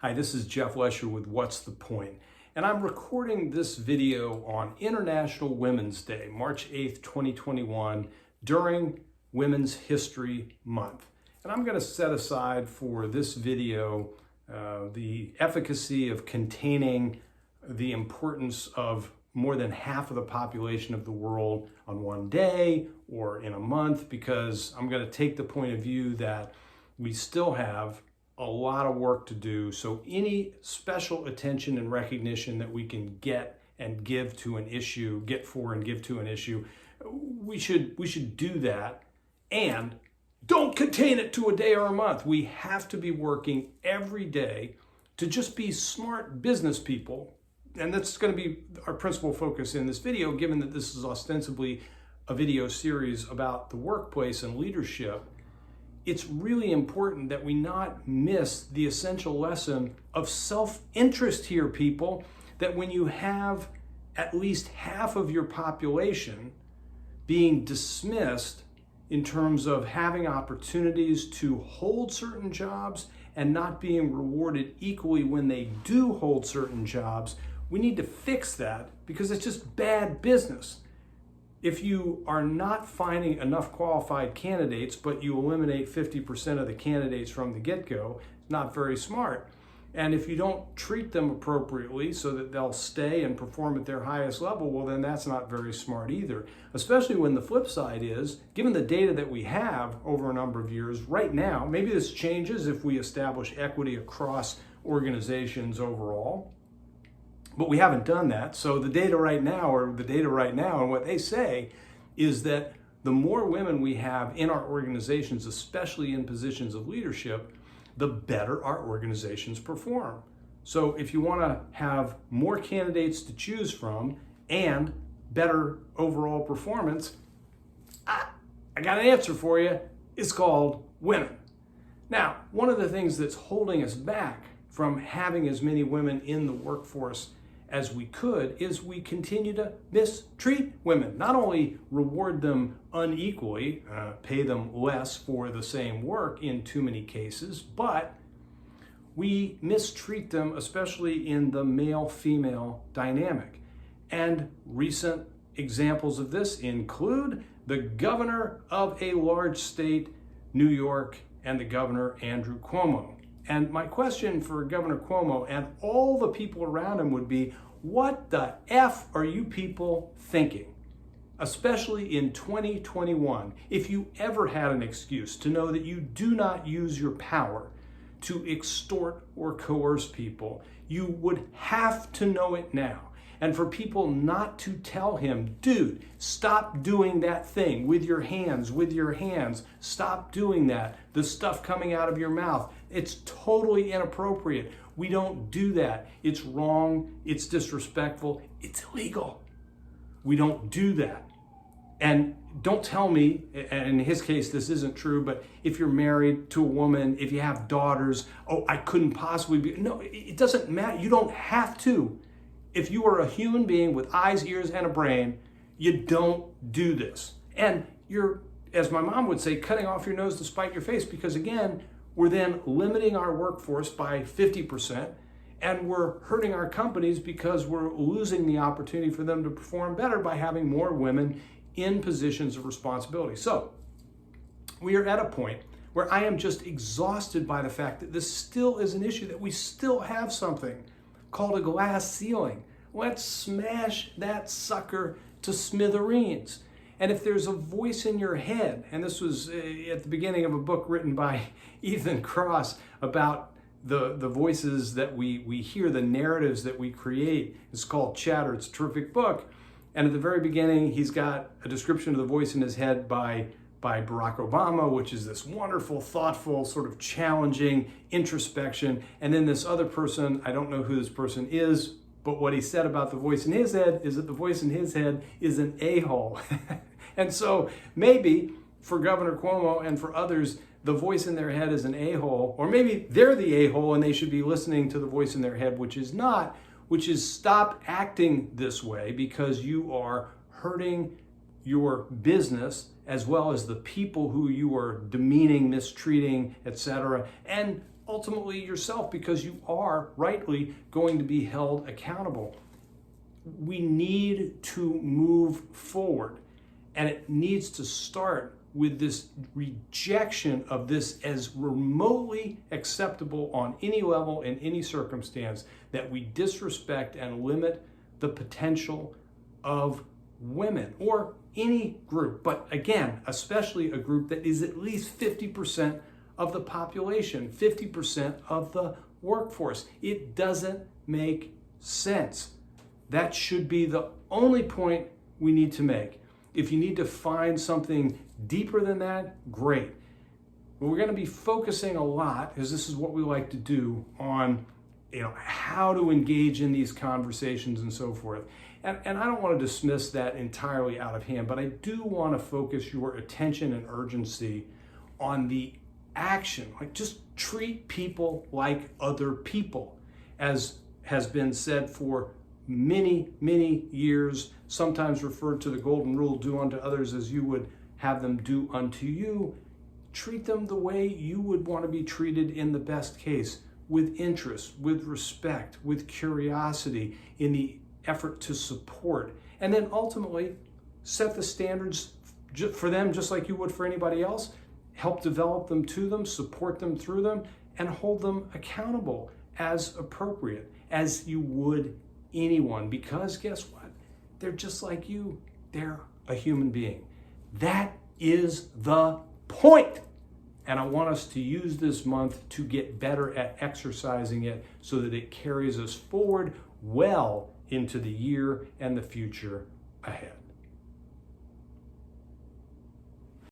Hi, this is Jeff Lesher with What's the Point? And I'm recording this video on International Women's Day, March 8th, 2021, during Women's History Month. And I'm going to set aside for this video the efficacy of containing the importance of more than half of the population of the world on one day or in a month, because I'm going to take the point of view that we still have a lot of work to do. So any special attention and recognition that we can get and give to an issue, get for and give to an issue, we should do that. And don't contain it to a day or a month. We have to be working every day to just be smart business people. And that's going to be our principal focus in this video, given that this is ostensibly a video series about the workplace and leadership. It's really important that we not miss the essential lesson of self-interest here, people, that when you have at least half of your population being dismissed in terms of having opportunities to hold certain jobs and not being rewarded equally when they do hold certain jobs, we need to fix that, because it's just bad business. If you are not finding enough qualified candidates, but you eliminate 50% of the candidates from the get-go, it's not very smart. And if you don't treat them appropriately so that they'll stay and perform at their highest level, well, then that's not very smart either. Especially when the flip side is, given the data that we have over a number of years, right now, maybe this changes if we establish equity across organizations overall, but we haven't done that. So the data right now and what they say is that the more women we have in our organizations, especially in positions of leadership, the better our organizations perform. So if you want to have more candidates to choose from and better overall performance, I got an answer for you. It's called women. Now, one of the things that's holding us back from having as many women in the workforce as we could is we continue to mistreat women. Not only reward them unequally, pay them less for the same work in too many cases, but we mistreat them, especially in the male-female dynamic. And recent examples of this include the governor of a large state, New York, and the governor, Andrew Cuomo. And my question for Governor Cuomo and all the people around him would be, what the F are you people thinking? Especially in 2021, if you ever had an excuse to know that you do not use your power to extort or coerce people, you would have to know it now. And for people not to tell him, dude, stop doing that thing with your hands, stop doing that, the stuff coming out of your mouth, it's totally inappropriate. We don't do that. It's wrong, it's disrespectful, it's illegal. We don't do that. And don't tell me, and in his case this isn't true, but if you're married to a woman, if you have daughters, oh, I couldn't possibly be. No, it doesn't matter. You don't have to. If you are a human being with eyes, ears, and a brain, you don't do this. And you're, as my mom would say, cutting off your nose to spite your face, because again, we're then limiting our workforce by 50%, and we're hurting our companies because we're losing the opportunity for them to perform better by having more women in positions of responsibility. So we are at a point where I am just exhausted by the fact that this still is an issue, that we still have something called a glass ceiling. Let's smash that sucker to smithereens. And if there's a voice in your head, and this was at the beginning of a book written by Ethan Kross about the voices that we hear, the narratives that we create. It's called Chatter. It's a terrific book. And at the very beginning, he's got a description of the voice in his head by Barack Obama, which is this wonderful, thoughtful, sort of challenging introspection. And then this other person, I don't know who this person is, but what he said about the voice in his head is that the voice in his head is an a-hole. And so maybe for Governor Cuomo and for others, the voice in their head is an a-hole, or maybe they're the a-hole and they should be listening to the voice in their head, which is not, which is stop acting this way, because you are hurting your business as well as the people who you are demeaning, mistreating, etc., and ultimately yourself, because you are rightly going to be held accountable. We need to move forward, and it needs to start with this rejection of this as remotely acceptable on any level, in any circumstance, that we disrespect and limit the potential of women or any group. But again, especially a group that is at least 50% of the population, 50% of the workforce. It doesn't make sense. That should be the only point we need to make. If you need to find something deeper than that, great. But we're going to be focusing a lot, because this is what we like to do, on how to engage in these conversations and so forth. And I don't want to dismiss that entirely out of hand, but I do want to focus your attention and urgency on the action. Like, just treat people like other people, as has been said for many, many years, sometimes referred to the golden rule, do unto others as you would have them do unto you. Treat them the way you would want to be treated in the best case, with interest, with respect, with curiosity, in the effort to support. And then ultimately set the standards for them just like you would for anybody else. Help develop them to them, support them through them, and hold them accountable as appropriate, as you would anyone. Because guess what? They're just like you. They're a human being. That is the point. And I want us to use this month to get better at exercising it so that it carries us forward well into the year and the future ahead.